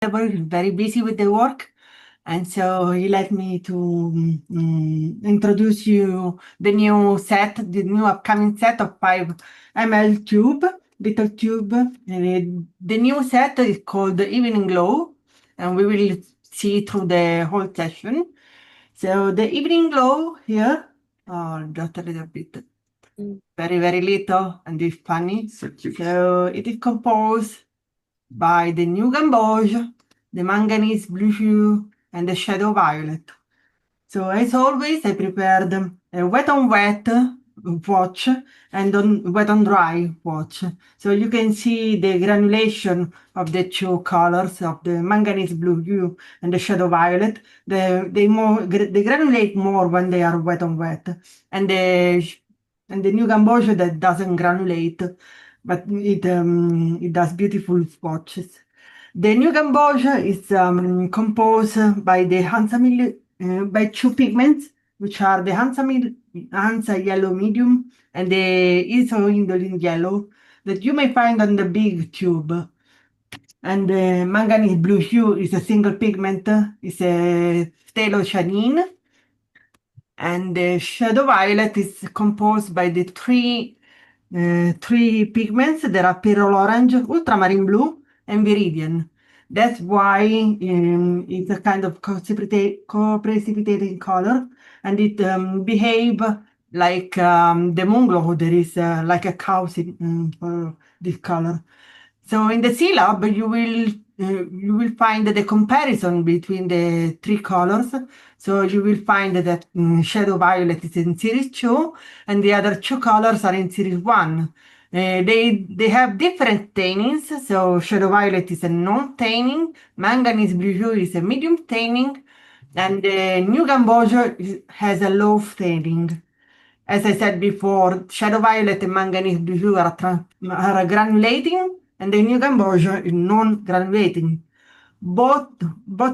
very busy with the work. And so he let me to introduce you the new upcoming set of 5 ml tube, little tube. The new set is called the Evening Glow, and we will see through the whole session. So the Evening Glow here, just a little bit, very little, and it's funny. So cute. So it is composed by the new gamboge, the manganese blue hue, and the shadow violet. So as always, I prepared a wet on wet watch and wet on dry watch. So you can see the granulation of the two colors of the manganese blue hue and the shadow violet. They granulate more when they are wet on wet, and the new gamboge that doesn't granulate, but it does beautiful swatches. The new gamboge is composed by by two pigments, which are the Hansa yellow medium and the isoindolin yellow that you may find on the big tube. And the manganese blue hue is a single pigment, is a phthalocyanine. And the shadow violet is composed by the three pigments that are pyrrole orange, ultramarine blue, and viridian. That's why it's a kind of co-precipitating color, and it behave like the moon glow. There is like a cause for this color. So in the syllab, you will find the comparison between the three colors. So you will find that shadow violet is in series 2 and the other two colors are in series 1. They have different tainings. So shadow violet is a non-taining, manganese blue hue is a medium taining, and the new gamboge has a low taining. As I said before, shadow violet and manganese blue hue are granulating, and the new gamboge is non-granulating. Both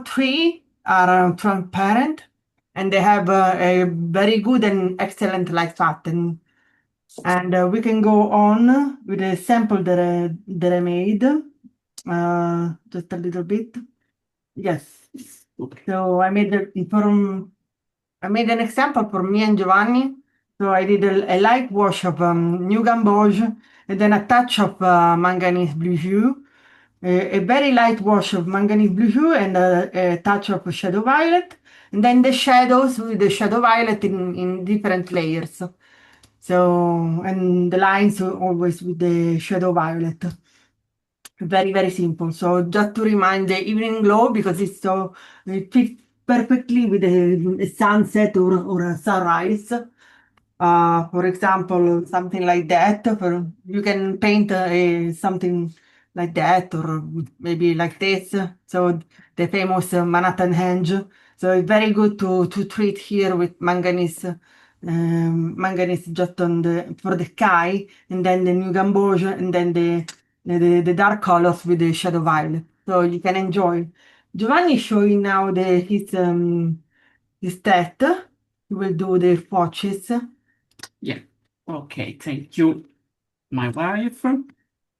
three are transparent, and they have a very good and excellent light pattern. And we can go on with a sample that I made, just a little bit. Yes. So I made an example for me and Giovanni. So I did a light wash of new gamboge and then a touch of manganese blue hue, a very light wash of manganese blue hue and a touch of shadow violet, and then the shadows with the shadow violet in different layers. So, and the lines are always with the shadow violet. Very simple. So just to remind the evening glow, because it fits perfectly with a sunset or a sunrise. For example, something like that. You can paint something like that, or maybe like this. So the famous Manhattan Henge. So it's very good to treat here with manganese just for the sky, and then the new gamboge, and then the dark colors with the shadow violet. So you can enjoy. Giovanni is showing now his test. He will do the swatches. Yeah. Okay. Thank you, my wife.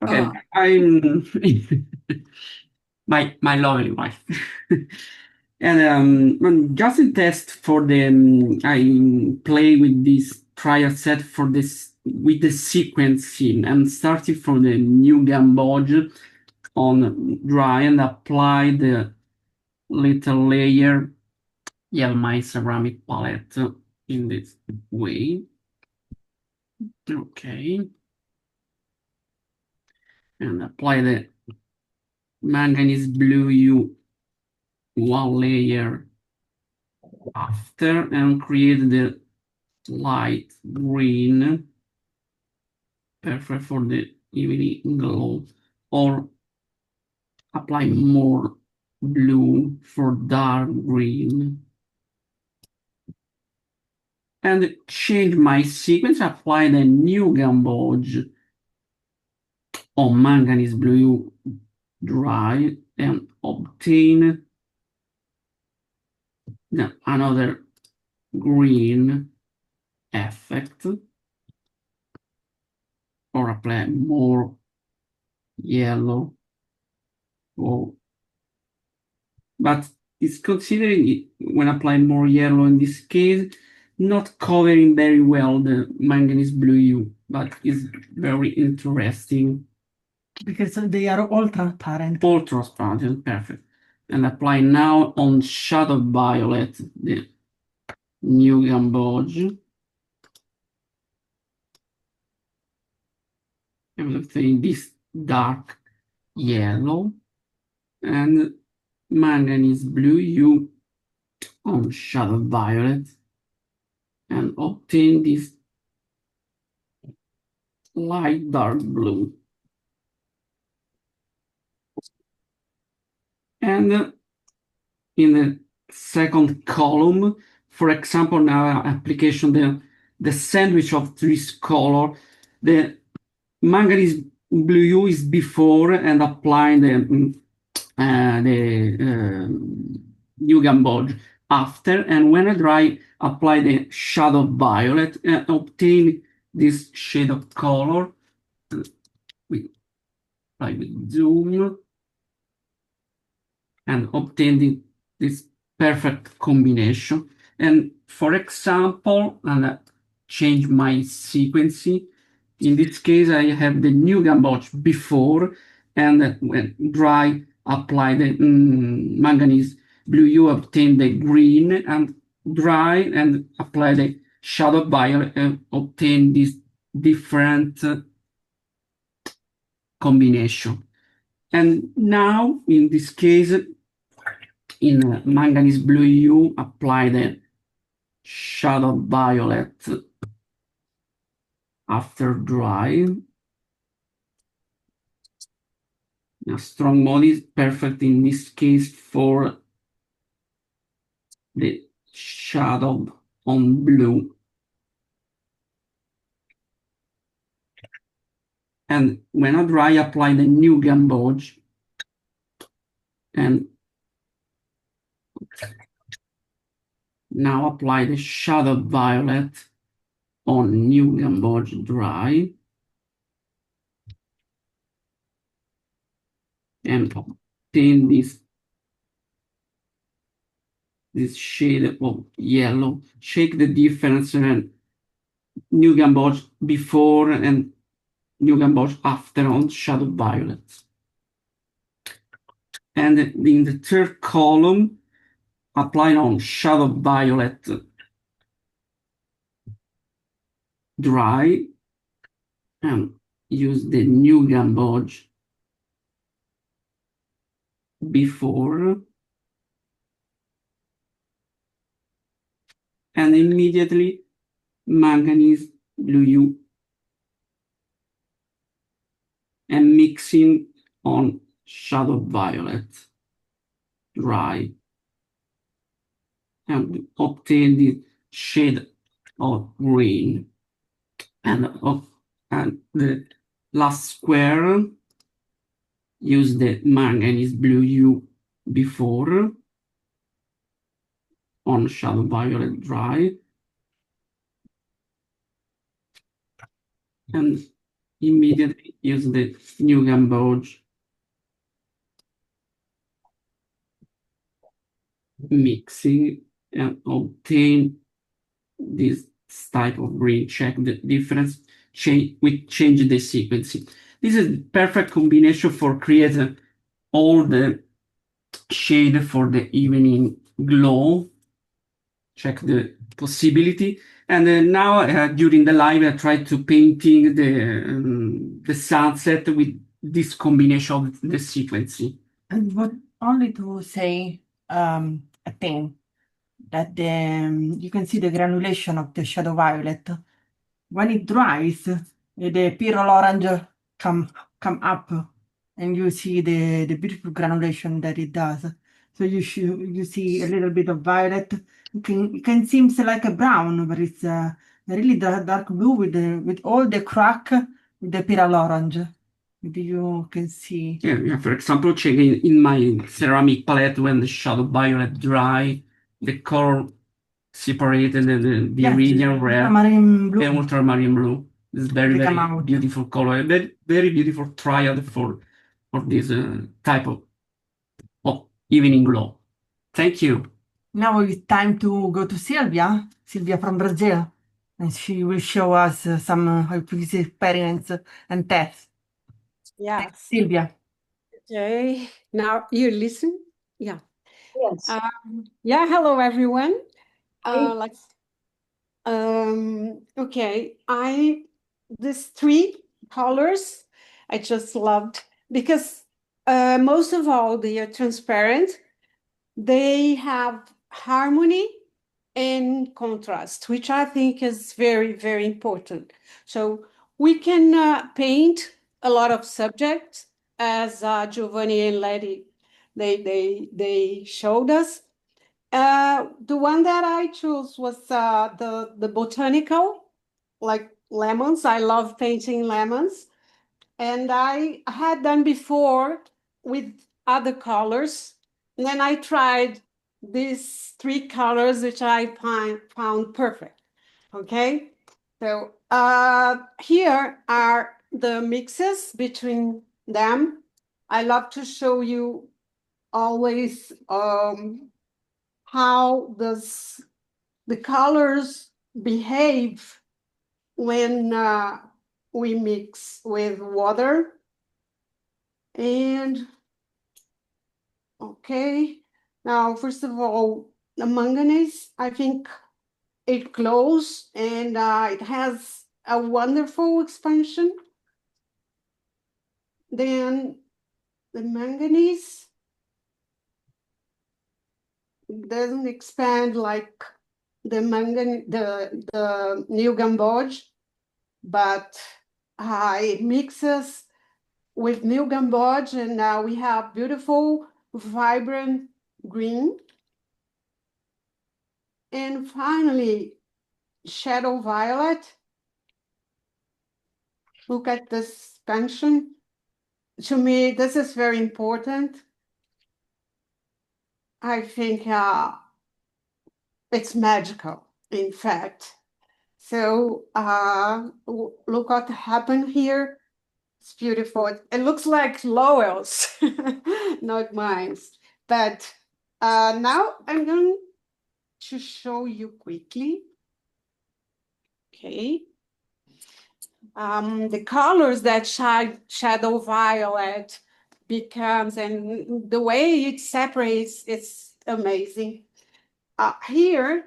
Okay. I'm my lovely wife. And just a test for the I play with this trial set for this with the sequencing and starting from the new gamboge on dry and apply the little layer my ceramic palette in this way. Okay. And apply the manganese blue hue one layer after and create the light green, perfect for the evening glow, or apply more blue for dark green. And change my sequence, apply the new gamboge on manganese blue dry and obtain another green effect, or apply more yellow or but it's considering it, when applying more yellow in this case, not covering very well the manganese blue hue, but is very interesting. Because they are all transparent. All transparent, perfect. And apply now on shadow violet, the new gamboge. Everything this dark yellow and manganese blue hue on shadow violet and obtain this light dark blue. And in the second column, for example, now application the sandwich of this color, the manganese blue hue is before and applying the new gamboge after, and when I dry, apply the shadow violet and obtain this shade of color. We apply with zoom and obtain this perfect combination. And for example, and change my sequence. In this case, I have the new gamboge before, and when dry, apply the manganese blue hue, obtain the green, and dry and apply the shadow violet and obtain this different combination. And now, in this case, in manganese blue hue, apply the shadow violet after dry. A strong mode is perfect in this case for the shadow on blue. And when I dry, apply the new gamboge and now apply the shadow violet on new gamboge dry and obtain this shade of yellow. Check the difference and new gamboge before and new gamboge after on shadow violet. And in the third column, apply on shadow violet dry and use the new gamboge before and immediately manganese blue hue and mixing on shadow violet dry and obtain the shade of green. And the last square, use the manganese blue hue before on shadow violet dry and immediately use the new gamboge mixing and obtain this type of green. Check the difference, we change the sequence. This is perfect combination for creating all the shade for the evening glow. Check the possibility. And now during the live, I tried to painting the sunset with this combination of the sequence. And what only to say a thing that you can see the granulation of the shadow violet. When it dries, the pearl orange come up, and you see the beautiful granulation that it does. So you see a little bit of violet. It can seem like a brown, but it's a really dark blue with all the crack with the pearl orange. Maybe you can see. Yeah, for example, check in my ceramic palette when the shadow violet dry, the color separated the iridium red Ultramarine blue. and ultramarine blue. It's very out. beautiful color, very beautiful triad for this type of evening glow. Thank you. Now it's time to go to Sylvia from Brazil, and she will show us some of his experiments and tests. Yes. Sylvia. Okay. Now you listen. Yeah. Yes. Yeah. Hello, everyone. Hey. Let's. Okay. These three colors I just loved because most of all they are transparent. They have harmony and contrast, which I think is very, very important. So we can paint a lot of subjects, as Giovanni and Letty they showed us. The one that I chose was the botanical, like lemons. I love painting lemons, and I had done before with other colors. And then I tried these three colors, which I found perfect. Okay, so here are the mixes between them. I love to show you always how does the colors behave when we mix with water. And okay, now first of all, the manganese, I think it glows and it has a wonderful expansion. Then the manganese doesn't expand like the new gamboj, but it mixes with new gamboj, and now we have beautiful, vibrant green. And finally, shadow violet. Look at this expansion. To me, this is very important. I think it's magical, in fact. So look what happened here. It's beautiful. It looks like Lowell's, not mine. But now I'm going to show you quickly. Okay. The colors that shadow violet becomes, and the way it separates, it's amazing. Here,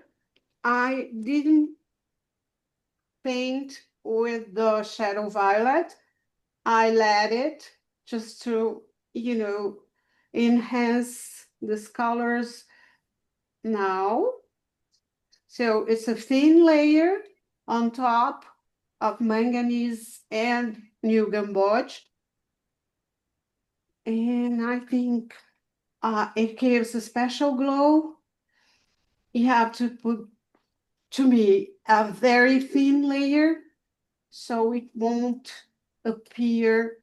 I didn't paint with the shadow violet. I let it just to, enhance these colors now. So it's a thin layer on top of manganese and new gamboj. And I think it gives a special glow. You have to put, to me, a very thin layer so it won't appear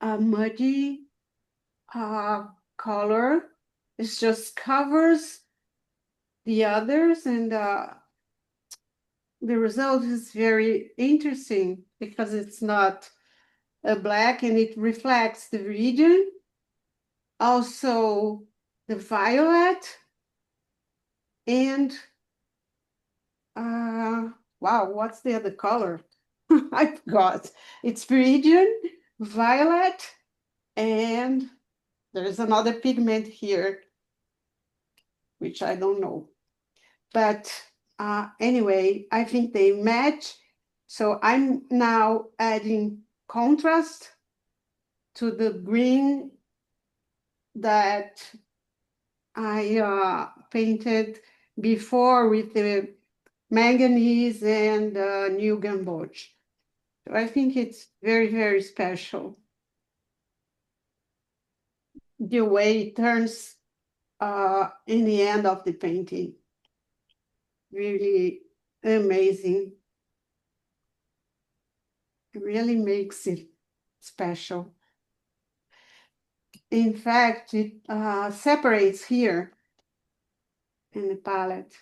a muddy color. It just covers the others, and the result is very interesting because it's not a black and it reflects the region. Also, the violet and wow, what's the other color? I forgot. It's viridian, violet, and there's another pigment here, which I don't know. But anyway, I think they match. So I'm now adding contrast to the green that I painted before with the manganese and new gamboj. So I think it's very, very special. The way it turns in the end of the painting. Really amazing. It really makes it special. In fact, it separates here in the palette.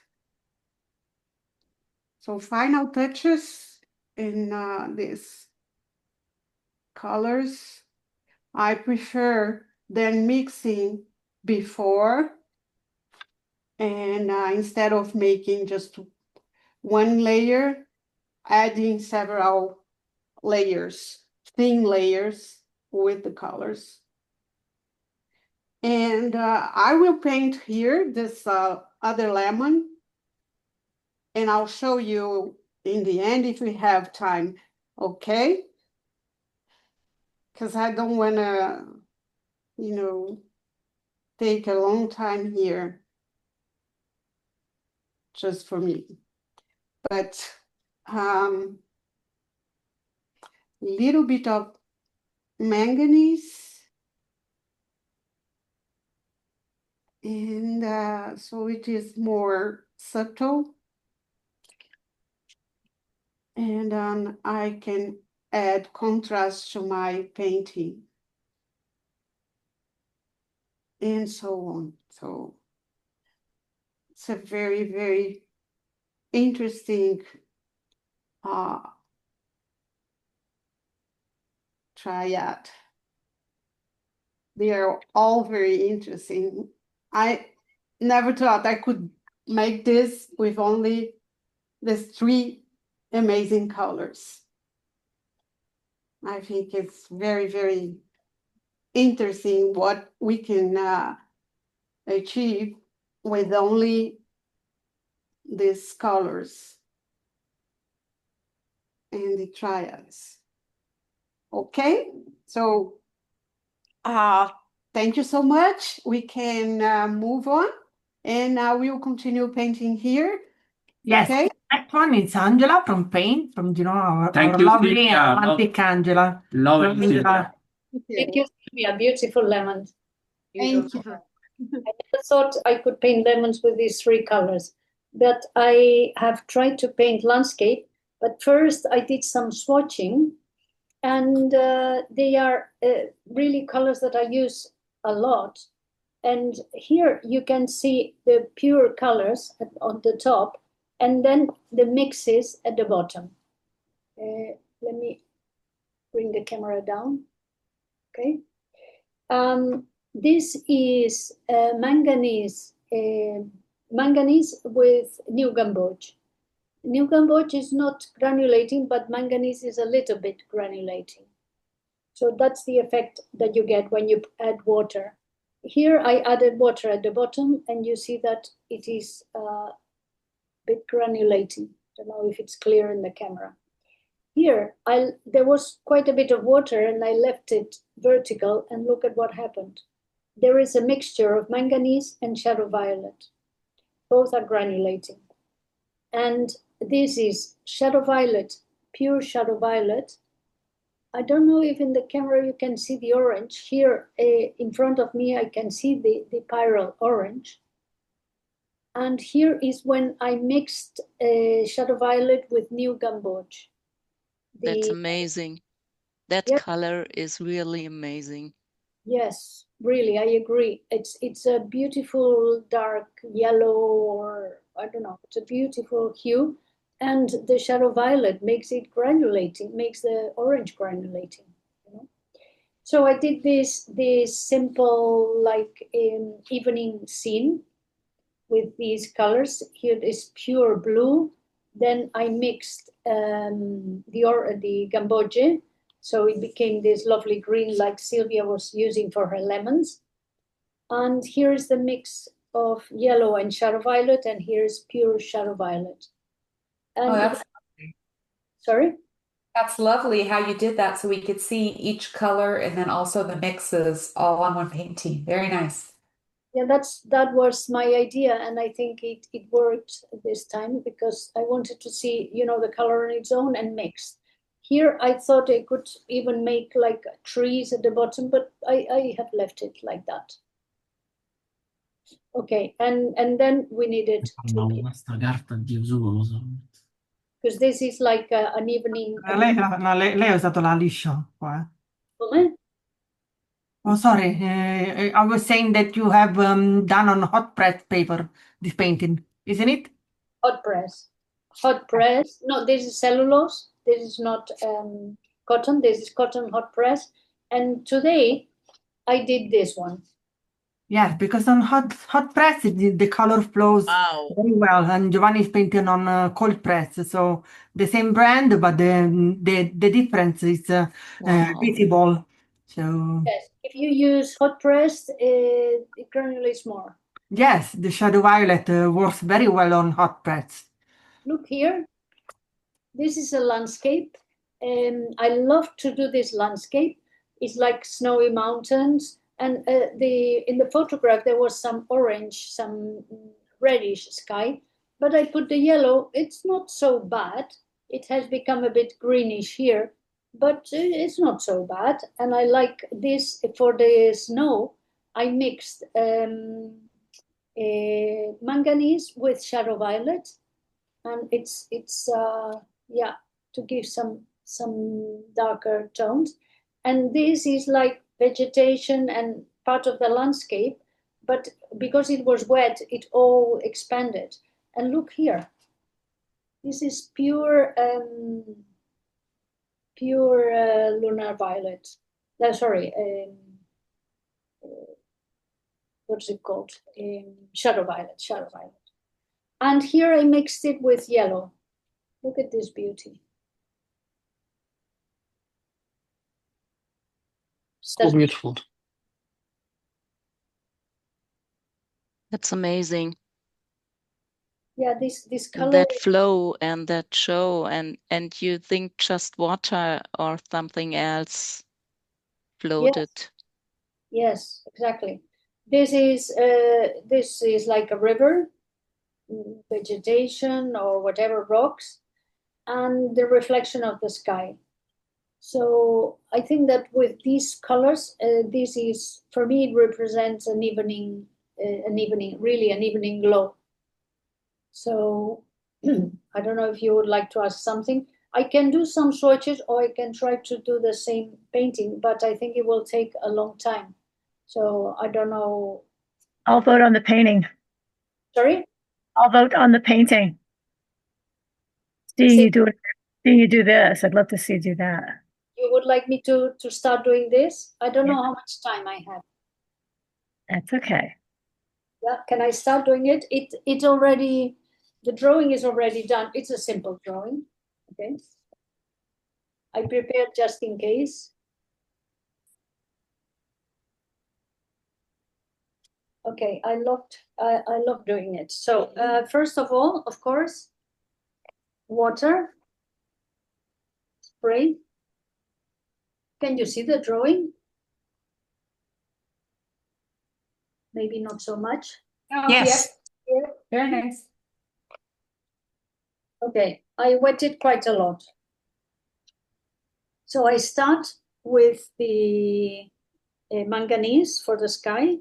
So final touches in these colors, I prefer than mixing before And instead of making just one layer, adding several layers, thin layers with the colors. And I will paint here this other lemon, and I'll show you in the end if we have time, okay? Because I don't want to, take a long time here just for me. But little bit of manganese, and so it is more subtle. And I can add contrast to my painting and so on. So it's a very, very interesting triad. They are all very interesting. I never thought I could make this with only these three amazing colors. I think it's very, very interesting what we can achieve with only these colors and the triads. Okay, so thank you so much. We can move on, and we will continue painting here. Yes. Okay. Next one is Angela from Paint, from Thank our you, lovely Silvia. and romantic Angela. Love it, Angela. Silvia. Thank you, Sylvia. Beautiful lemons. Thank you. I never thought I could paint lemons with these three colors, but I have tried to paint landscape. But first, I did some swatching, and they are really colors that I use a lot. And here you can see the pure colors on the top, and then the mixes at the bottom. Let me bring the camera down. Okay. This is manganese with new gamboge. New gamboge is not granulating, but manganese is a little bit granulating. So that's the effect that you get when you add water. Here I added water at the bottom, and you see that it is a bit granulating. I don't know if it's clear in the camera. Here, there was quite a bit of water, and I left it vertical, and look at what happened. There is a mixture of manganese and shadow violet. Both are granulating. And this is shadow violet, pure shadow violet. I don't know if in the camera you can see the orange. Here in front of me, I can see the pyrrole orange. And here is when I mixed shadow violet with new gamboge. That's amazing. That color is really amazing. Yes, really, I agree. It's a beautiful dark yellow, or I don't know, it's a beautiful hue. And the shadow violet makes it granulating, makes the orange granulating. So I did this simple like evening scene with these colors. Here is pure blue. Then I mixed the gamboge, so it became this lovely green like Sylvia was using for her lemons. And here is the mix of yellow and shadow violet, and here's pure shadow violet. And that's sorry? That's lovely how you did that, so we could see each color and then also the mixes all on one painting. Very nice. Yeah, that was my idea, and I think it worked this time because I wanted to see, the color on its own and mixed. Here, I thought I could even make like trees at the bottom, but I have left it like that. Okay, and then we needed because this is like an evening. Lei ha usato la liscio qua. Come? Oh, sorry. I was saying that you have done on hot press paper this painting, isn't it? Hot press. Hot press. No, this is cellulose. This is not cotton. This is cotton hot press. And today I did this one. Yes, because on hot press the color flows Wow. very well, and Giovanni is painting on cold press, so the same brand, but the difference is Wow. visible. So Yes, if you use hot pressed, it granulates more. yes, the shadow violet works very well on hot press. Look here. This is a landscape. I love to do this landscape. It's like snowy mountains. And in the photograph, there was some orange, some reddish sky. But I put the yellow. It's not so bad. It has become a bit greenish here, but it's not so bad. And I like this for the snow. I mixed manganese with shadow violet, and it's yeah, to give some darker tones. And this is like vegetation and part of the landscape, but because it was wet, it all expanded. And look here, this is pure lunar violet. Sorry, what's it called? Shadow violet, shadow violet. And here I mixed it with yellow. Look at this beauty. So beautiful. That's amazing. Yeah, this color. That flow and that show, and you think just water or something else floated. Yes, exactly. This is like a river, vegetation or whatever, rocks, and the reflection of the sky. So I think that with these colors, this is, for me, it represents an evening, really an evening glow. So I don't know if you would like to ask something. I can do some swatches, or I can try to do the same painting, but I think it will take a long time. So I don't know. I'll vote on the painting. Sorry? I'll vote on the painting. Seeing you do it, seeing you do this, I'd love to see you do that. You would like me to start doing this? I don't know how much time I have. That's okay. Yeah, can I start doing it? It's already, the drawing is already done. It's a simple drawing. Okay. I prepared just in case. Okay, I love doing it. So first of all, of course, water, spray. Can you see the drawing? Maybe not so much. Oh, Yes. Here. Very nice. Okay, I wet it quite a lot. So I start with the manganese for the sky.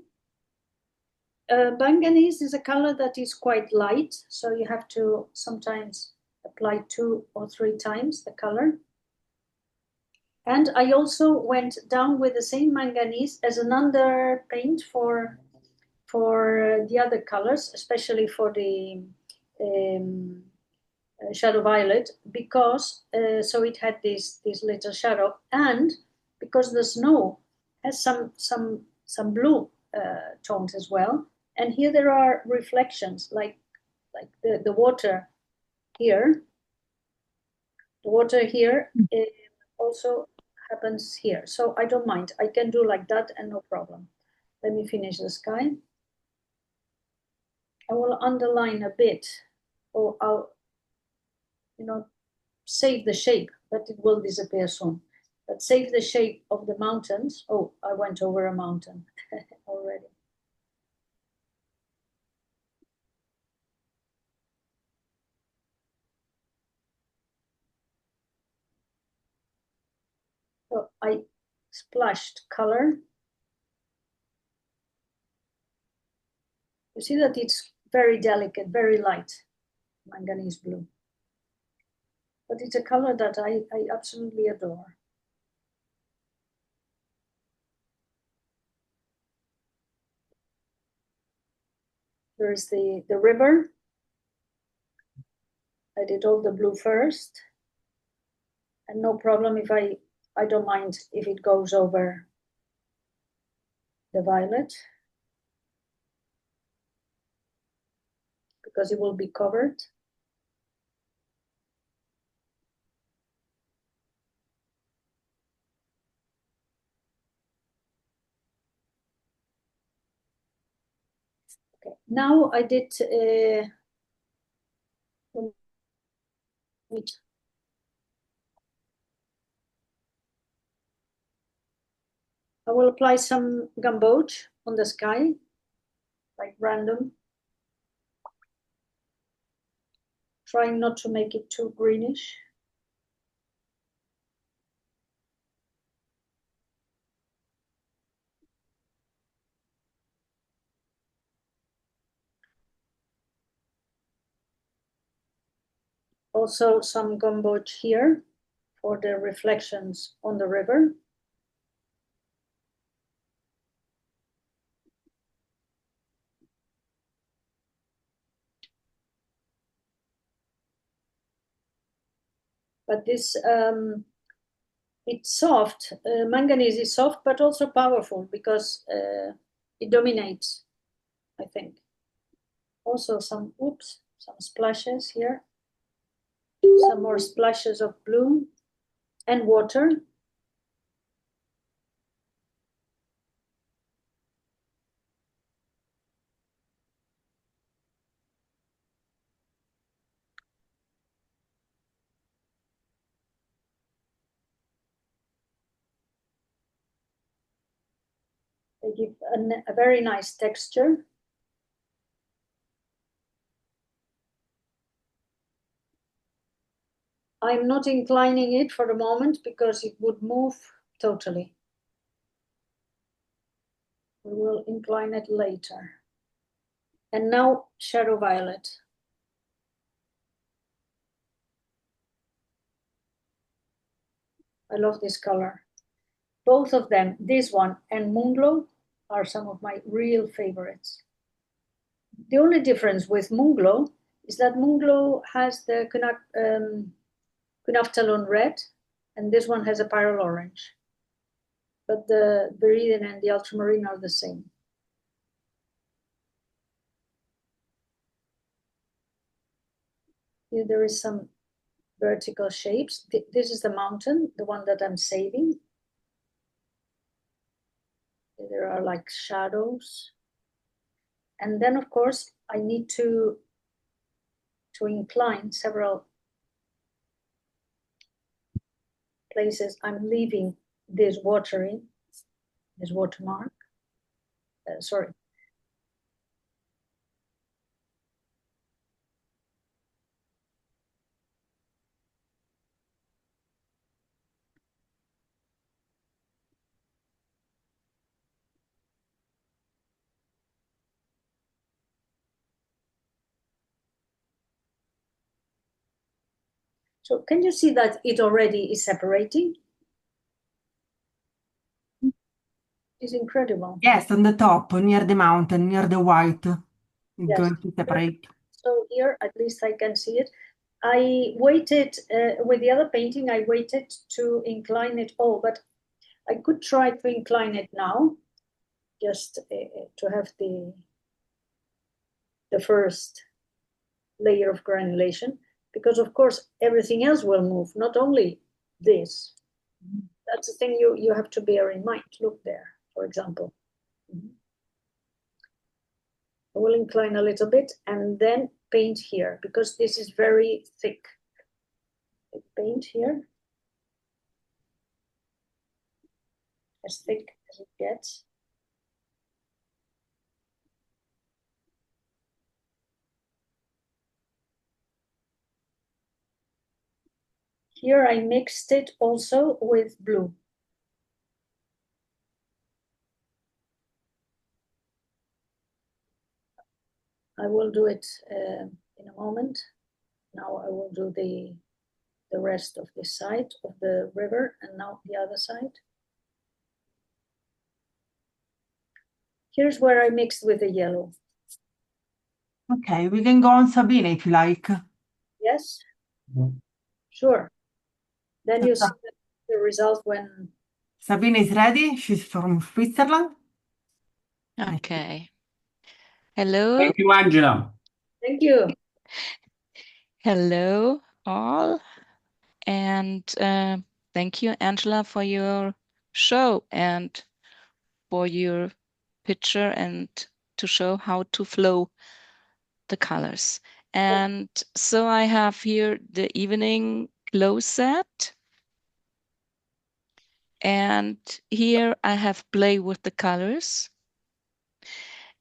Manganese is a color that is quite light, so you have to sometimes apply 2 or 3 times the color. And I also went down with the same manganese as an underpaint for the other colors, especially for the shadow violet, because so it had this little shadow, and because the snow has some blue tones as well. And here there are reflections, like the water here. The water here also happens here. So I don't mind. I can do like that and no problem. Let me finish the sky. I will underline a bit, or I'll, save the shape, but it will disappear soon. But save the shape of the mountains. Oh, I went over a mountain already. So I splashed color. You see that it's very delicate, very light, manganese blue. But it's a color that I absolutely adore. There's the river. I did all the blue first. And no problem if I don't mind if it goes over the violet. because it will be covered. Okay, now I did I will apply some gamboge on the sky, like random. Trying not to make it too greenish. Also some gamboge here for the reflections on the river. But this, it's soft. Manganese is soft, but also powerful because it dominates, I think. Also some, oops, some splashes here. Some more splashes of blue and water. They give a very nice texture. I'm not inclining it for the moment because it would move totally. We will incline it later. And now shadow violet. I love this color. Both of them, this one and Moonglow, are some of my real favorites. The only difference with Moonglow is that Moonglow has the Quinaphthalon red, and this one has a pyrrole orange. But the Viridian and the ultramarine are the same. Here there is some vertical shapes. This is the mountain, the one that I'm saving. There are like shadows. And then, of course, I need to incline several places. I'm leaving this watering, this watermark. Sorry. So can you see that it already is separating? It's incredible. Yes, on the top, near the mountain, near the white. It's Yes. going to separate. So here, at least I can see it. I waited, with the other painting, I waited to incline it all, but I could try to incline it now, just to have the first layer of granulation, because of course everything else will move, not only this. That's the thing you have to bear in mind. Look there, for example. I will incline a little bit and then paint here because this is very thick. I paint here as thick as it gets. Here I mixed it also with blue. I will do it in a moment. Now I will do the rest of this side of the river and now the other side. Here's where I mixed with the yellow. Okay, we can go on Sabine if you like. Yes? Sure. Then you see the result when... Sabine is ready. She's from Switzerland. Okay. Hello. Thank you, Angela. Thank you. Hello, all. And thank you, Angela, for your show and for your picture and to show how to flow the colors. And so I have here the evening glow set. And here I have play with the colors.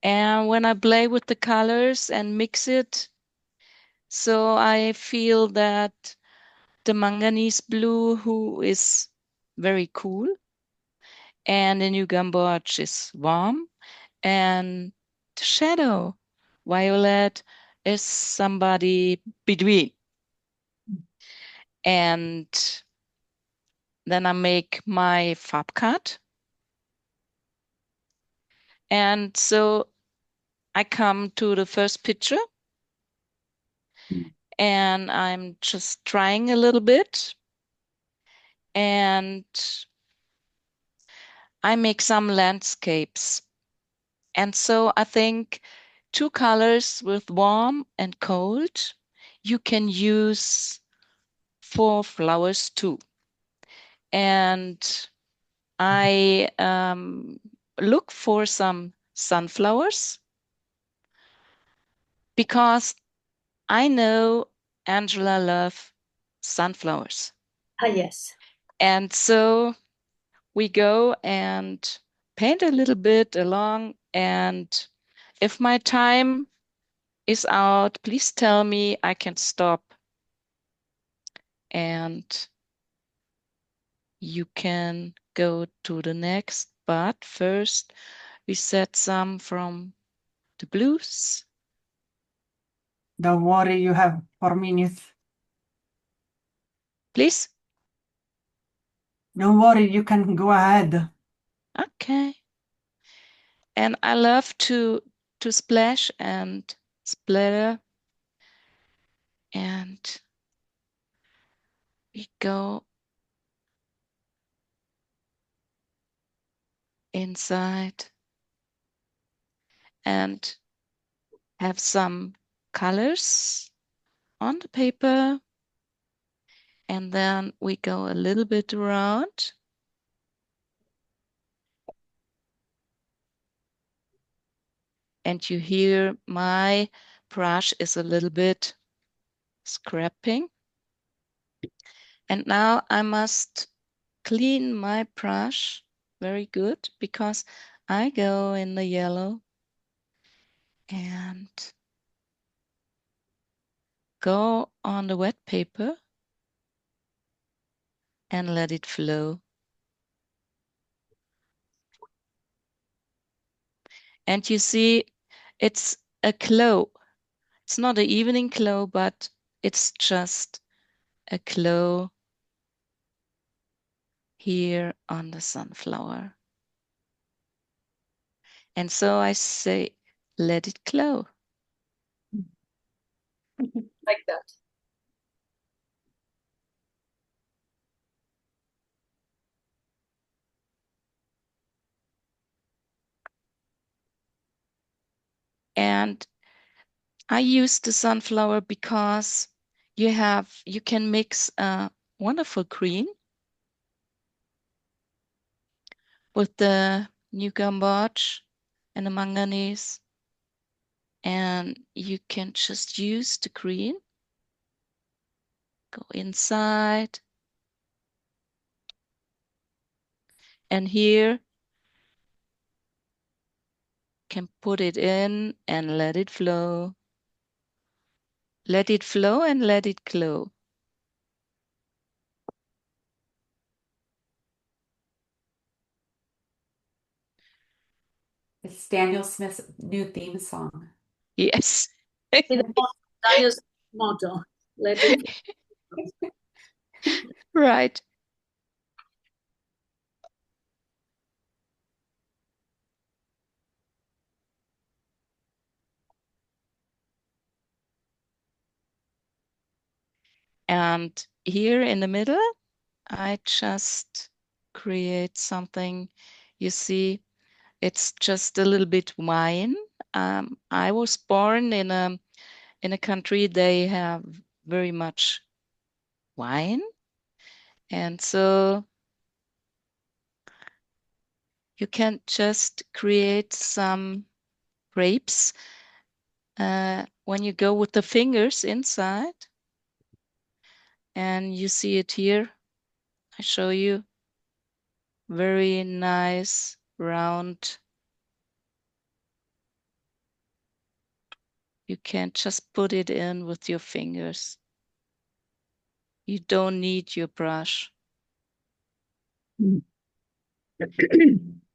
And when I play with the colors and mix it, so I feel that the manganese blue, who is very cool, and the new gamboge is warm, and the shadow, violet, is somebody between. And then I make my fab cut. And so I come to the first picture and I'm just trying a little bit. And I make some landscapes. And so I think two colors with warm and cold, you can use for flowers too. And I look for some sunflowers because I know Angela loves sunflowers. Ah, yes. And so we go and paint a little bit along. And if my time is out, please tell me I can stop. And you can go to the next. But first, we set some from the blues. Don't worry, you have 4 minutes. Please. Don't worry, you can go ahead. Okay. And I love to splash and splatter. And we go inside and have some colors on the paper. And then we go a little bit around. And you hear my brush is a little bit scraping. And now I must clean my brush very good because I go in the yellow and go on the wet paper and let it flow. And you see, it's a glow. It's not an evening glow, but it's just a glow here on the sunflower. And so I say, let it glow. Like that. And I use the sunflower because you can mix a wonderful green with the new gamboge and the manganese. And you can just use the green, go inside. And here can put it in and let it flow. Let it flow and let it glow. It's Daniel Smith's new theme song. Yes. Daniel's motto. Let it. Right. And here in the middle, I just create something. You see, it's just a little bit wine. I was born in a in a country they have very much wine, and so you can just create some grapes when you go with the fingers inside, and you see it here. I show you. Very nice round. You can just put it in with your fingers. You don't need your brush.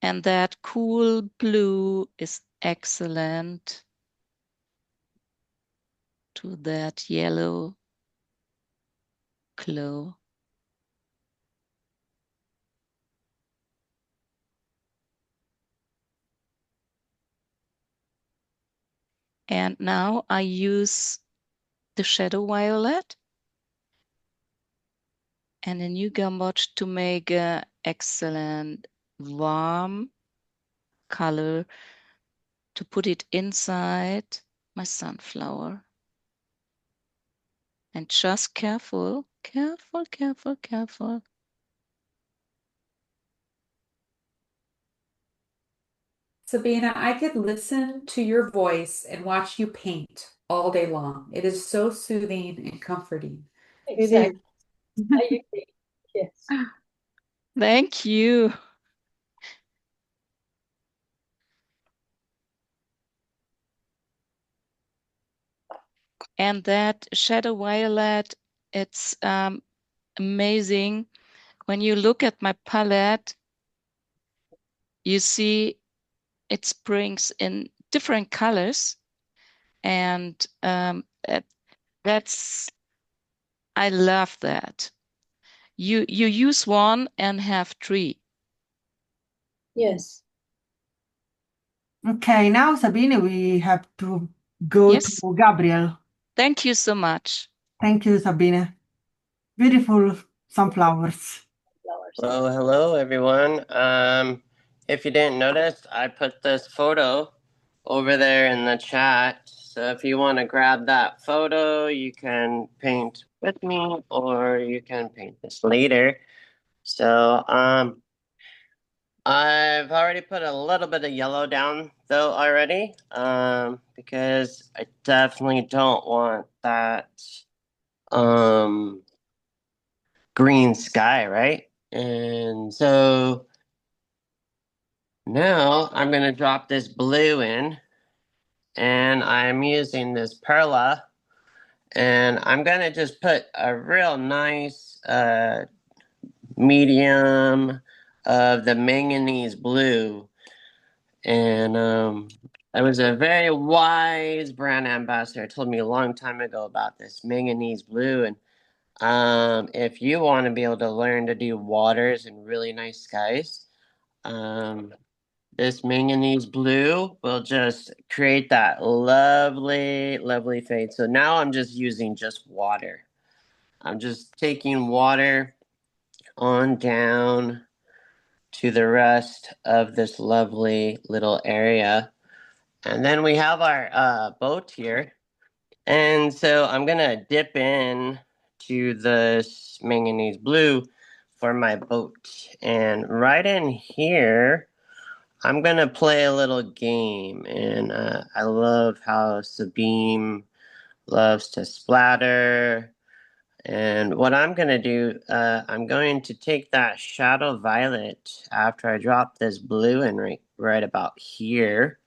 And that cool blue is excellent to that yellow glow. And now I use the shadow violet and a new gumboge to make an excellent warm color to put it inside my sunflower. And just careful, careful, careful, careful. Sabina, I could listen to your voice and watch you paint all day long. It is so soothing and comforting. Exactly. I agree. Yes. Thank you. And that shadow violet, it's amazing. When you look at my palette, you see it springs in different colors. And that's, I love that. You use one and have three. Yes. Okay, now Sabine, we have to go Yes. to Gabriel. Thank you so much. Thank you, Sabine. Beautiful sunflowers. Flowers. Well, hello everyone. If you didn't notice, I put this photo over there in the chat. So if you want to grab that photo, you can paint with me or you can paint this later. So I've already put a little bit of yellow down though already, because I definitely don't want that green sky, right? And so now I'm going to drop this blue in, and I'm using this perla, and I'm going to just put a real nice medium of the manganese blue. And I was a very wise brand ambassador told me a long time ago about this manganese blue. And if you want to be able to learn to do waters and really nice skies, this manganese blue will just create that lovely, lovely fade. So now I'm just using just water. I'm just taking water on down to the rest of this lovely little area. And then we have our boat here. And so I'm going to dip in to this manganese blue for my boat. And right in here, I'm going to play a little game. And I love how Sabine loves to splatter. And what I'm going to do, I'm going to take that shadow violet after I drop this blue in right about here.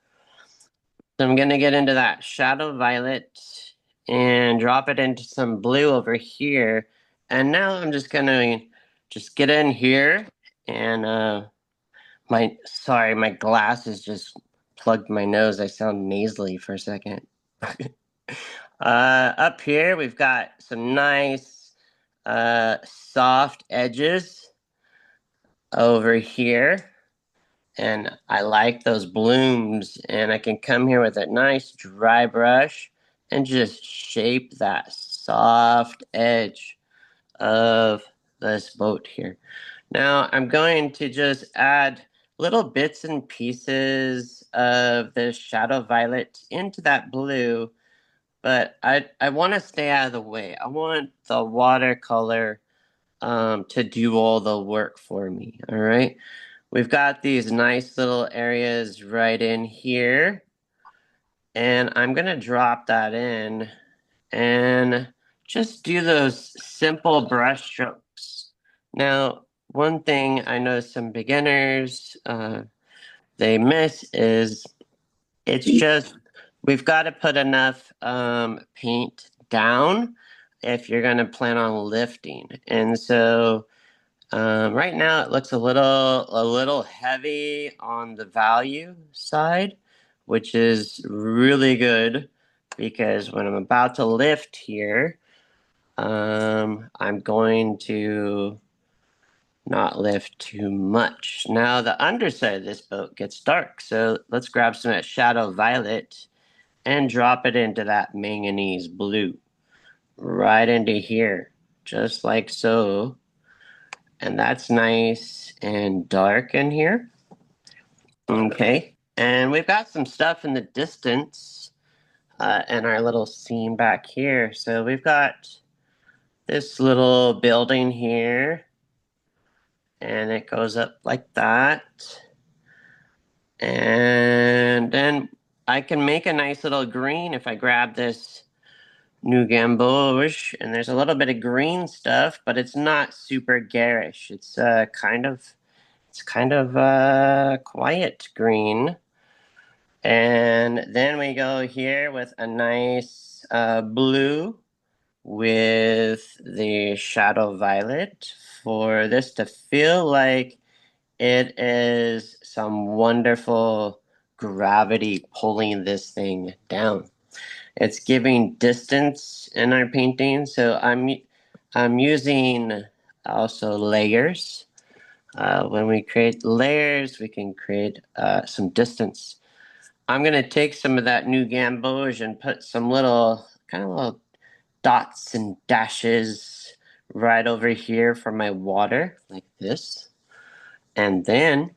So I'm going to get into that shadow violet and drop it into some blue over here. And now I'm just going to just get in here and my glasses just plugged my nose. I sound nasally for a second. Up here we've got some nice soft edges over here. And I like those blooms, and I can come here with a nice dry brush and just shape that soft edge of this boat here. Now I'm going to just add little bits and pieces of the shadow violet into that blue but I want to stay out of the way. I want the watercolor to do all the work for me. All right. We've got these nice little areas right in here, and I'm gonna drop that in and just do those simple brush strokes. Now, one thing I know some beginners they miss is it's just we've got to put enough paint down if you're going to plan on lifting. And so right now it looks a little heavy on the value side, which is really good because when I'm about to lift here, I'm going to not lift too much. Now the underside of this boat gets dark, so let's grab some of that shadow violet and drop it into that manganese blue. Right into here, just like so. And that's nice and dark in here. Okay, and we've got some stuff in the distance in our little scene back here. So we've got this little building here, and it goes up like that. And then I can make a nice little green if I grab this new gamboge, and there's a little bit of green stuff, but it's not super garish. It's kind of quiet green. And then we go here with a nice blue with the shadow violet for this to feel like it is some wonderful gravity pulling this thing down. It's giving distance in our painting, so I'm using also layers. When we create layers, we can create some distance. I'm gonna take some of that new gamboge and put some little dots and dashes right over here for my water, like this. And then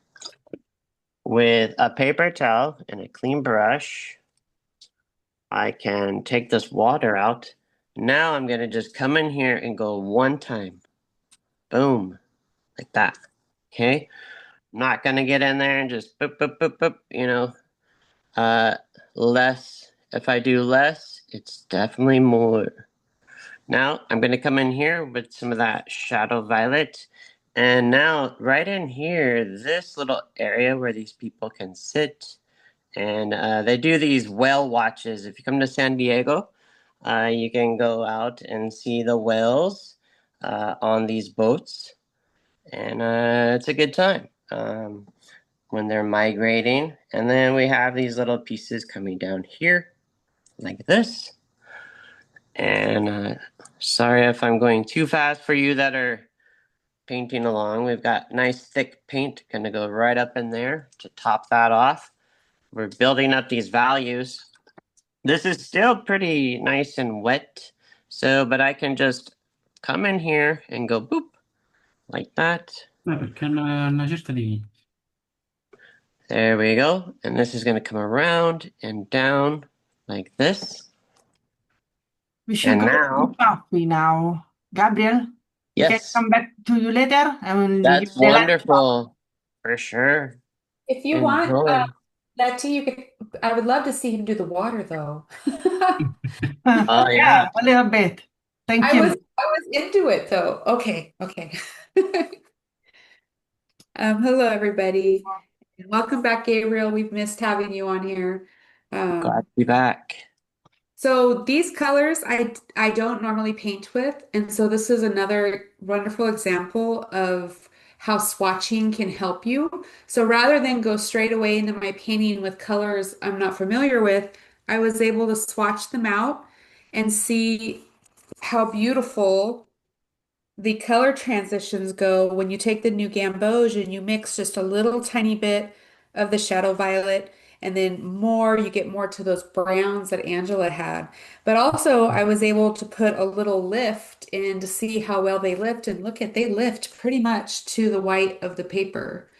with a paper towel and a clean brush, I can take this water out. Now I'm gonna just come in here and go one time. Boom, like that. Okay, I'm not gonna get in there and just boop, boop, boop, boop, less. If I do less, it's definitely more. Now I'm gonna come in here with some of that shadow violet. And now right in here, this little area where these people can sit, and they do these whale watches. If you come to San Diego, you can go out and see the whales on these boats, and it's a good time when they're migrating. And then we have these little pieces coming down here, like this. And sorry if I'm going too fast for you that are painting along. We've got nice thick paint gonna go right up in there to top that off. We're building up these values. This is still pretty nice and wet, but I can just come in here and go boop, like that. Perché una certa devi. There we go. And this is going to come around and down like this. We should And go now, to coffee now. Gabriel, we can yes, come back to you later and use that's the laptop. wonderful. For sure. If you want, Enjoy. Letty, you could. I would love to see him do the water though. Oh, Yeah, yeah. a little bit. Thank you. I was into it though. Okay, okay. Hello everybody. Welcome back, Gabriel. We've missed having you on here. Glad to be back. So these colors I don't normally paint with, and so this is another wonderful example of how swatching can help you. So rather than go straight away into my painting with colors I'm not familiar with, I was able to swatch them out and see how beautiful the color transitions go when you take the new gamboge and you mix just a little tiny bit of the shadow violet and then more, you get more to those browns that Angela had. But also I was able to put a little lift in to see how well they lift, and look at, they lift pretty much to the white of the paper.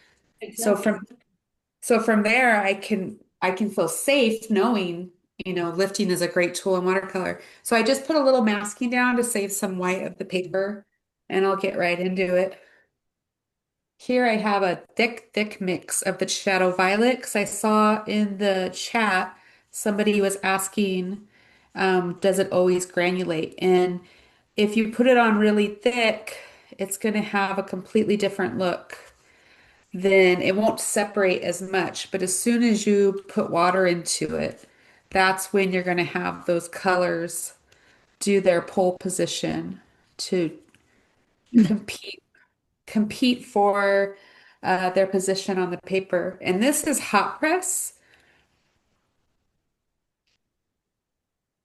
So Exactly. from there I can feel safe knowing, lifting is a great tool in watercolor. So I just put a little masking down to save some white of the paper, and I'll get right into it. Here I have a thick, thick mix of the shadow violet because I saw in the chat somebody was asking, does it always granulate? And if you put it on really thick, it's going to have a completely different look. Then it won't separate as much. But as soon as you put water into it, that's when you're going to have those colors do their pole position to compete for their position on the paper. And this is hot press.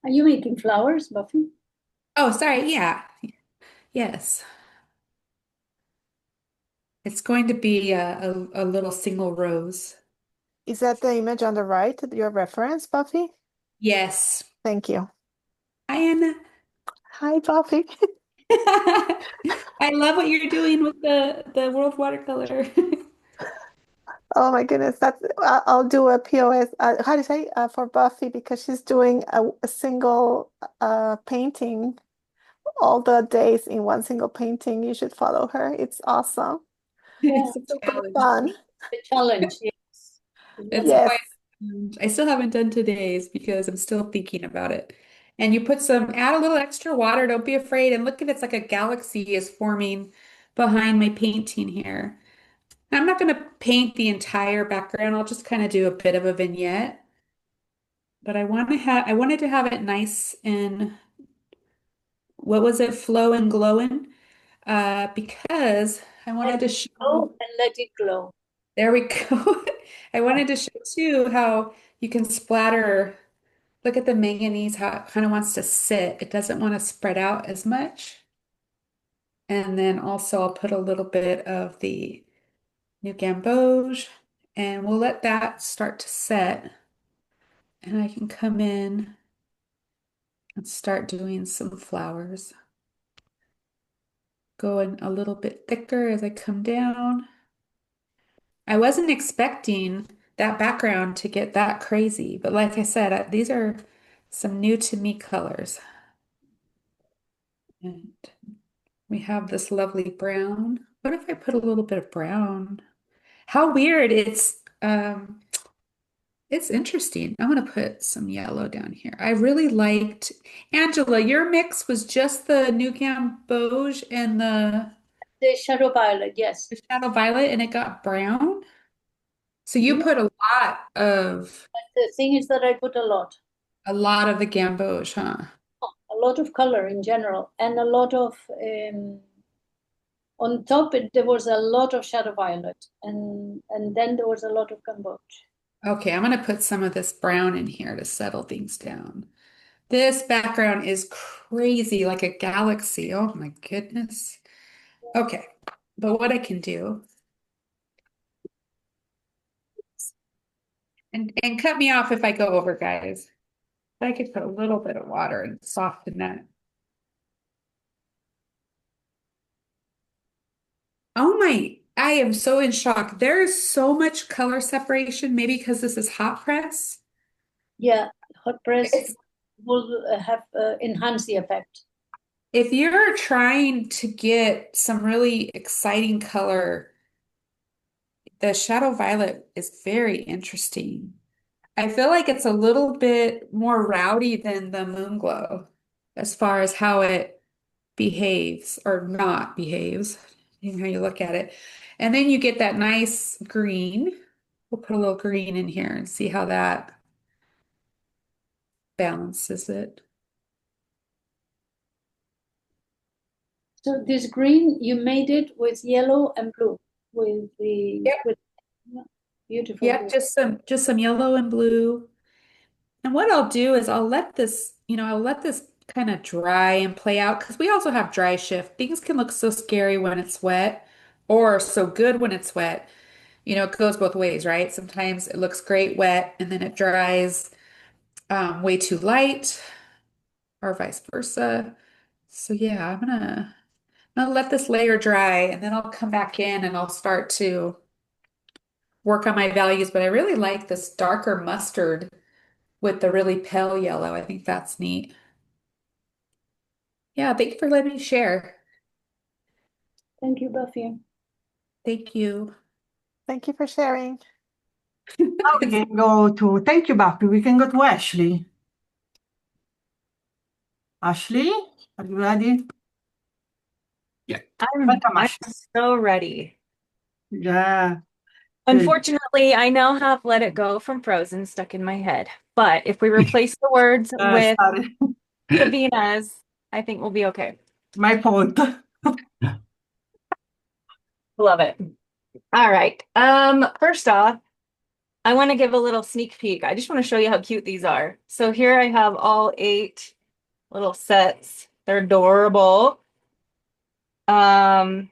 Are you making flowers, Buffy? Oh, sorry. Yeah. Yes. It's going to be a little single rose. Is that the image on the right, your reference, Buffy? Yes. Thank you. Hi, Anna. Hi, Buffy. I love what you're doing with the world watercolor. Oh my goodness, I'll do a POS. How do you say for Buffy because she's doing a single painting all the days in one single painting. You should follow her. It's awesome. Yeah, It's a Super challenge. fun. the challenge, yes. It's Yes. quite a challenge. I still haven't done today's because I'm still thinking about it. And you add a little extra water. Don't be afraid. And look at it's like a galaxy is forming behind my painting here. I'm not going to paint the entire background. I'll just kind of do a bit of a vignette. But I wanted to have it nice and what was it, flow and glowing? Because I Let wanted to it show, go and let it glow. there we go. I wanted to show too how you can splatter. Look at the manganese, how it kind of wants to sit. It doesn't want to spread out as much. And then also I'll put a little bit of the new gamboge and we'll let that start to set. And I can come in and start doing some flowers. Going a little bit thicker as I come down. I wasn't expecting that background to get that crazy, but like I said, these are some new to me colors. And we have this lovely brown. What if I put a little bit of brown? How weird. It's interesting. I'm gonna put some yellow down here. I really liked Angela, your mix was just the new gamboge and The shadow violet, yes. the shadow violet and it got brown. So you Yeah. put But the thing is that I put a lot of the gamboge, huh? a lot of color in general, and a lot of on top. There was a lot of shadow violet, and then there was a lot of gamboge. Okay, I'm gonna put some of this brown in here to settle things down. This background is crazy, like a galaxy. Oh my goodness. Okay, but what I can do, and cut me off if I go over, guys. I could put a little bit of water and soften that. Oh my, I am so in shock. There is so much color separation, maybe because this is hot press. Yeah, hot press It's will have enhance the effect. If you're trying to get some really exciting color, the shadow violet is very interesting. I feel like it's a little bit more rowdy than the moon glow as far as how it behaves or not behaves, depending how you look at it. And then you get that nice green. We'll put a little green in here and see how that balances it. So this green, you made it with yellow and blue, with the Yep. with beautiful Yep, blue. just some yellow and blue. And what I'll do is I'll let this kind of dry and play out because we also have dry shift. Things can look so scary when it's wet or so good when it's wet. It goes both ways, right? Sometimes it looks great wet and then it dries way too light or vice versa. So yeah, I'm gonna let this layer dry and then I'll come back in and I'll start to work on my values. But I really like this darker mustard with the really pale yellow. I think that's neat. Yeah, thank you for letting me share. Thank you, Buffy. Thank you. Thank you for sharing. Now we can go to, thank you, Buffy. We can go to Ashley. Ashley, are you ready? Welcome, I'm Ashley. so ready. Yeah, good. Unfortunately, I now have Let It Go from Frozen stuck in my head. But if we replace the words with Sorry, Sabina's, I think we'll be okay. my fault. Love it. All right. First off, I want to give a little sneak peek. I just want to show you how cute these are. So here I have all 8 little sets. They're adorable. And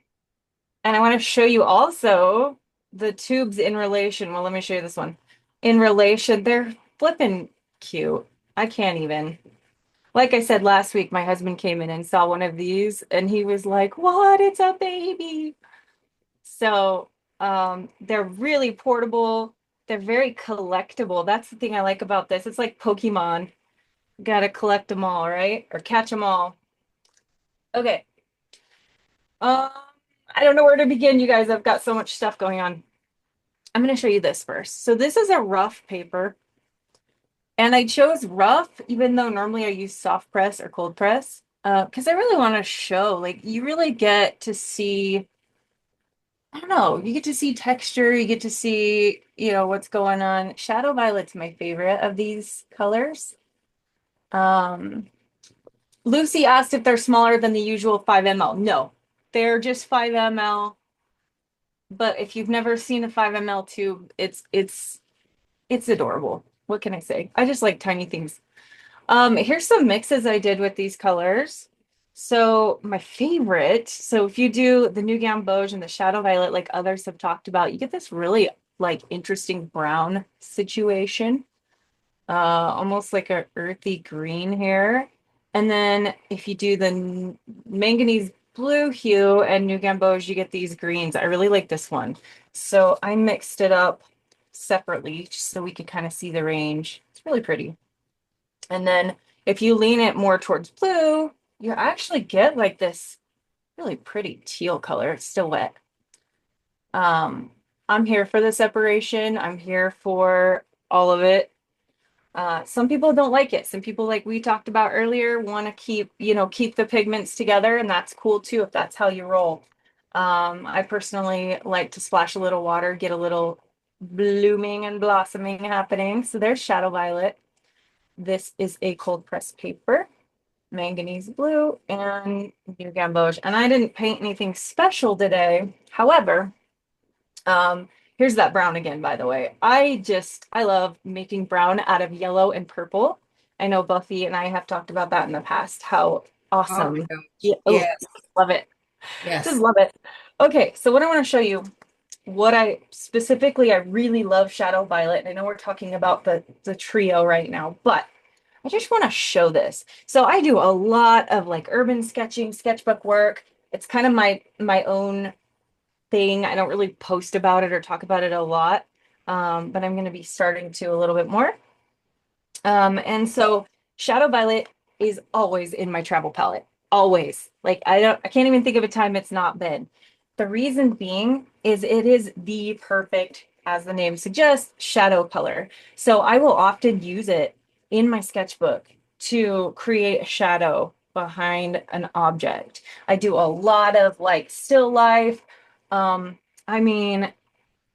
I want to show you also the tubes in relation. Well, let me show you this one. In relation, they're flipping cute. I can't even. Like I said last week, my husband came in and saw one of these and he was like, "What? It's a baby." So, they're really portable. They're very collectible. That's the thing I like about this. It's like Pokemon. Gotta collect them all, right? Or catch them all. Okay. Um, I don't know where to begin, you guys. I've got so much stuff going on. I'm going to show you this first. So this is a rough paper. And I chose rough, even though normally I use soft press or cold press, because I really want to show, like, you really get to see, I don't know, you get to see texture, you get to see, what's going on. Shadow Violet's my favorite of these colors. Lucy asked if they're smaller than the usual 5 ml. No, they're just 5 ml. But if you've never seen a 5 ml tube, it's adorable. What can I say? I just like tiny things. Here's some mixes I did with these colors. So my favorite, so if you do the New Gamboge and the Shadow Violet, like others have talked about, you get this really like interesting brown situation. Almost like a earthy green here. And then if you do the manganese blue hue and New Gamboge, you get these greens. I really like this one. So I mixed it up separately just so we could kind of see the range. It's really pretty. And then if you lean it more towards blue, you actually get like this really pretty teal color. It's still wet. I'm here for the separation. I'm here for all of it. Some people don't like it. Some people, like we talked about earlier, want to keep the pigments together, and that's cool too if that's how you roll. I personally like to splash a little water, get a little blooming and blossoming happening. So there's Shadow Violet. This is a cold press paper, manganese blue, and New Gamboge. And I didn't paint anything special today. However, here's that brown again, by the way. I love making brown out of yellow and purple. I know Buffy and I have talked about that in the past, how awesome. Oh my gosh. Yeah, Yes. love it. Yes. Just love it. Okay, so what I want to show you, what I really love Shadow Violet. And I know we're talking about the trio right now, but I just want to show this. So I do a lot of like urban sketching, sketchbook work. It's kind of my own thing. I don't really post about it or talk about it a lot, but I'm going to be starting to a little bit more. And so Shadow Violet is always in my travel palette. Always. Like I can't even think of a time it's not been. The reason being is it is the perfect, as the name suggests, shadow color. So I will often use it in my sketchbook to create a shadow behind an object. I do a lot of like still life. I mean,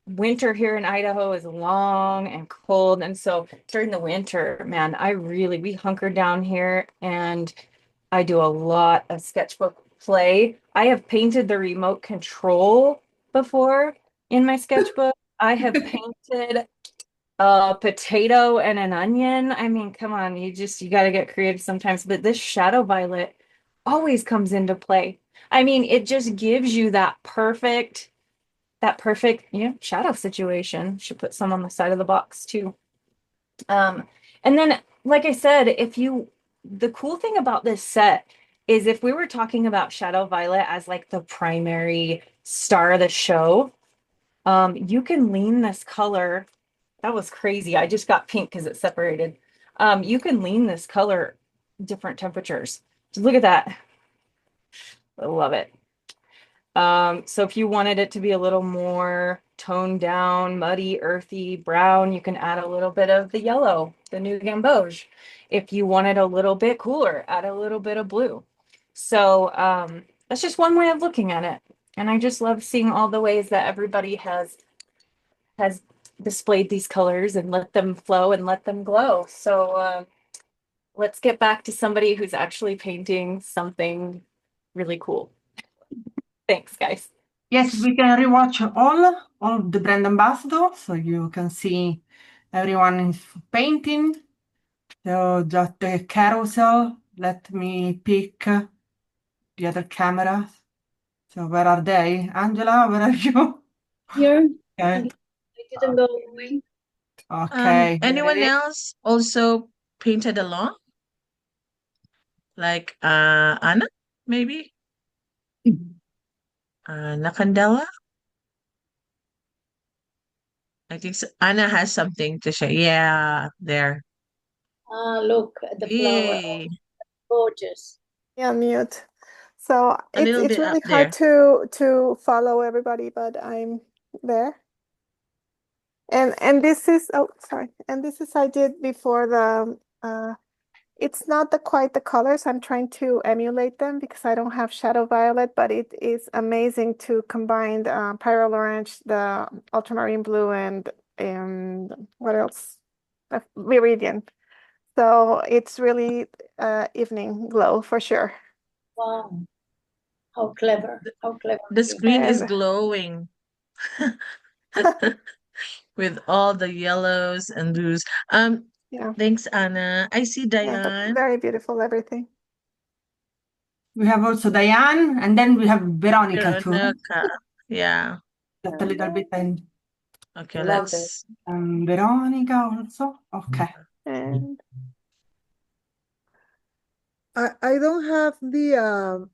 winter here in Idaho is long and cold. And so during the winter, man, we hunker down here and I do a lot of sketchbook play. I have painted the remote control before in my sketchbook. I have painted a potato and an onion. I mean, come on, you got to get creative sometimes. But this Shadow Violet always comes into play. I mean, it just gives you that perfect shadow situation. Should put some on the side of the box too. And then, like I said, the cool thing about this set is if we were talking about Shadow Violet as like the primary star of the show, you can lean this color. That was crazy. I just got pink because it separated. You can lean this color different temperatures. So look at that. I love it. So if you wanted it to be a little more toned down, muddy, earthy, brown, you can add a little bit of the yellow, the new gamboge. If you wanted a little bit cooler, add a little bit of blue. So that's just one way of looking at it. And I just love seeing all the ways that everybody has displayed these colors and let them flow and let them glow. So let's get back to somebody who's actually painting something really cool. Thanks, guys. Yes, we can rewatch all the brand ambassadors, so you can see everyone is painting. So just the carousel. Let me pick the other cameras. So where are they? Angela, where are you? Here, Okay. I didn't go away. Okay. Anyone else also painted along? Like Anna, maybe? Nakandela? I think so. Anna has something to say. Yeah, there. Look at the flower. Yay. Gorgeous. Yeah, mute. So A it's little it's bit up really there. hard to follow everybody, but I'm there. And this is, oh, sorry. And this is I did before the it's not quite the colors. I'm trying to emulate them because I don't have shadow violet, but it is amazing to combine the pyrrole orange, the ultramarine blue, and what else? Viridian. So it's really evening glow for sure. Wow. How clever. How clever. The of you. screen is And glowing with all the yellows and blues. yeah, Thanks, Anna. I see yeah, but Diane. very beautiful everything. We have also Diane, and then we have Veronica too. Veronica. Yeah. Just a little bit and Okay, Love let's. Veronica also. Okay. And I don't have the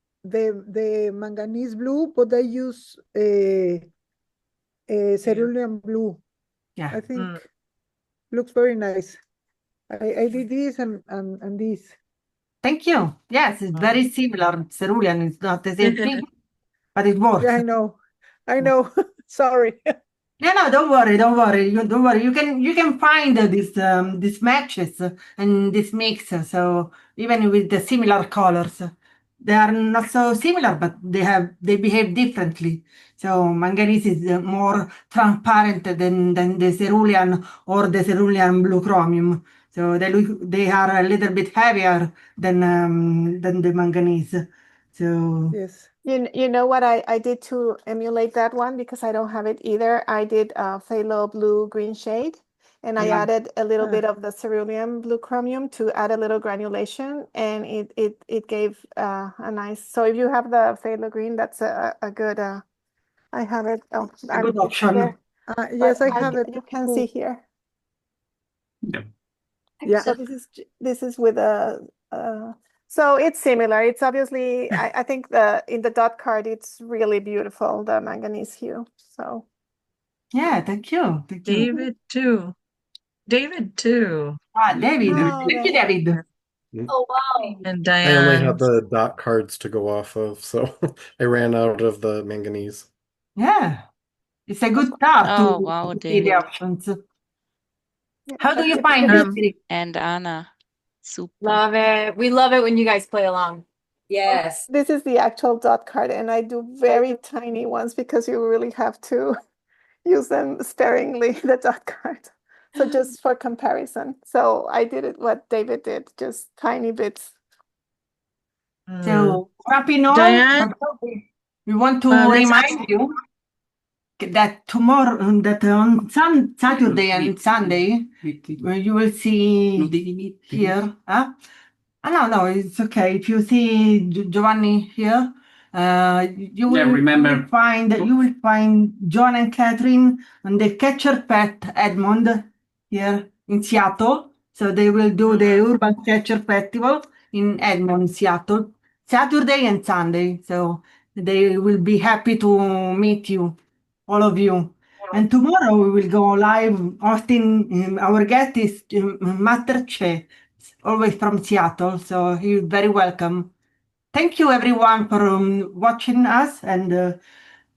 manganese blue, but I use cerulean blue. Yeah. I think looks very nice. I did this and this. Thank you. Yes, it's very similar. Cerulean is not the same thing, but it works. Yeah, I know. Sorry. Yeah, no, don't worry, don't worry. Don't worry. You can find these matches and this mix. So even with the similar colors, they are not so similar, but they behave differently. So manganese is more transparent than the cerulean or the cerulean blue chromium. So they are a little bit heavier than the manganese. So Yes. you know what I did to emulate that one because I don't have it either. I did phthalo blue green shade, and I yeah. added a little bit of the cerulean blue chromium to add a little granulation, and it gave a nice. So if you have the phthalo green, that's a good. I have it. Oh, a good option. there. Yes, But I have it. you can see here. Yeah. Yeah. So this is with a. So it's similar. It's obviously, I think in the dot card, it's really beautiful, the manganese hue. So Yeah, thank you. Thank you. David too. David too. David. Oh, Thank you, David. Oh, wow. And I only Diane. had the dot cards to go off of, so I ran out of the manganese. Yeah. It's a good start Oh, wow, to see the David. options. yeah, How do but you find this series? And Anna. Super. Love it. We love it when you guys play along. Yes. this is the actual dot card, and I do very tiny ones because you really have to use them sparingly, the dot card. So just for comparison. So I did it what David did, just tiny bits. So, happy note. Diane? We want to let's remind you that tomorrow, that on Saturday and Sunday, you will see here. Huh? No, it's okay. If you see Giovanni here, you will find John and Catherine on the Catcher Pet Edmond here in Seattle. So they will do the Urban Catcher Festival in Edmond, Seattle, Saturday and Sunday. So they will be happy to meet you, all of you. And tomorrow we will go live hosting our guest is Master Che, always from Seattle. So he's very welcome. Thank you everyone for watching us and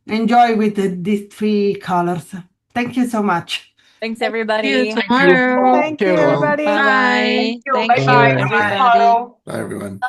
enjoy with these three colors. Thank you so much. Thanks, See you everybody. tomorrow. Thank you, everybody. Bye bye. Thank Bye. you, everybody. Bye, everyone. Bye.